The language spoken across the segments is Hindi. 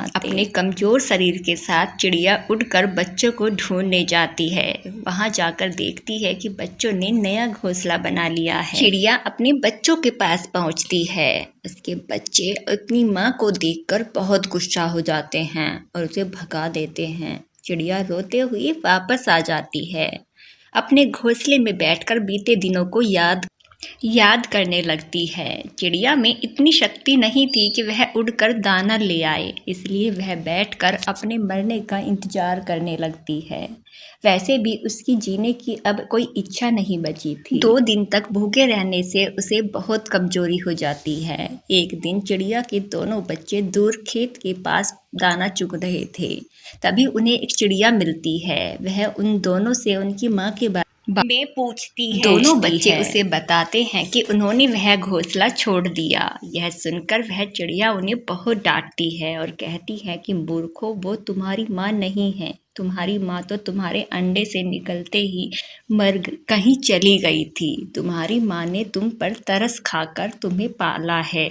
बनाते। अपने कमजोर शरीर के साथ चिड़िया उड़कर बच्चों को ढूंढने जाती है। वहां जाकर देखती है कि बच्चों ने नया घोंसला बना लिया है। चिड़िया अपने बच्चों के पास पहुंचती है। उसके बच्चे अपनी माँ को देखकर बहुत गुस्सा हो जाते हैं और उसे भगा देते हैं। चिड़िया रोते हुए वापस आ जाती है। अपने घोंसले में बैठकर बीते दिनों को याद करने लगती है। चिड़िया में इतनी शक्ति नहीं थी कि वह उड़कर दाना ले आए, इसलिए वह बैठकर अपने मरने का इंतजार करने लगती है। वैसे भी उसकी जीने की अब कोई इच्छा नहीं बची थी। 2 दिन तक भूखे रहने से उसे बहुत कमजोरी हो जाती है। एक दिन चिड़िया के दोनों बच्चे दूर खेत के पास दाना चुग रहे थे। तभी उन्हें एक चिड़िया मिलती है। वह उन दोनों से उनकी माँ के बारे में पूछती है। दोनों बच्चे उसे बताते हैं कि उन्होंने वह घोंसला छोड़ दिया। यह सुनकर वह चिड़िया उन्हें बहुत डांटती है और कहती है कि मूर्खों, वो तुम्हारी माँ नहीं है। तुम्हारी माँ तो तुम्हारे अंडे से निकलते ही कहीं चली गई थी। तुम्हारी माँ ने तुम पर तरस खाकर तुम्हें पाला है।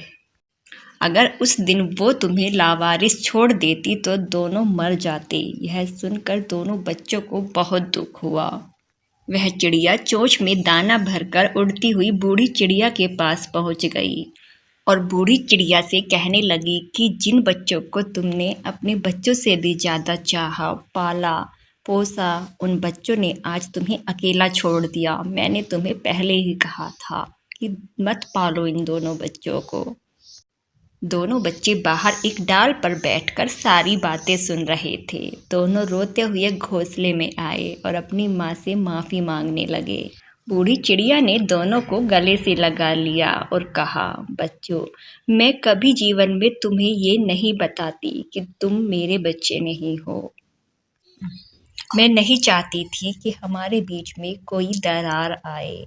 अगर उस दिन वो तुम्हें लावारिस छोड़ देती तो दोनों मर जाते। यह सुनकर दोनों बच्चों को बहुत दुख हुआ। वह चिड़िया चोंच में दाना भरकर उड़ती हुई बूढ़ी चिड़िया के पास पहुंच गई और बूढ़ी चिड़िया से कहने लगी कि जिन बच्चों को तुमने अपने बच्चों से भी ज़्यादा चाहा, पाला पोसा, उन बच्चों ने आज तुम्हें अकेला छोड़ दिया। मैंने तुम्हें पहले ही कहा था कि मत पालो इन दोनों बच्चों को। दोनों बच्चे बाहर एक डाल पर बैठकर सारी बातें सुन रहे थे। दोनों रोते हुए घोंसले में आए और अपनी माँ से माफ़ी मांगने लगे। बूढ़ी चिड़िया ने दोनों को गले से लगा लिया और कहा, बच्चों, मैं कभी जीवन में तुम्हें ये नहीं बताती कि तुम मेरे बच्चे नहीं हो। मैं नहीं चाहती थी कि हमारे बीच में कोई दरार आए।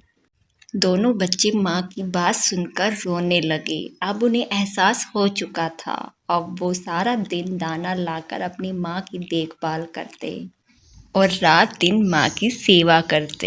दोनों बच्चे माँ की बात सुनकर रोने लगे। अब उन्हें एहसास हो चुका था। अब वो सारा दिन दाना लाकर अपनी माँ की देखभाल करते और रात दिन माँ की सेवा करते।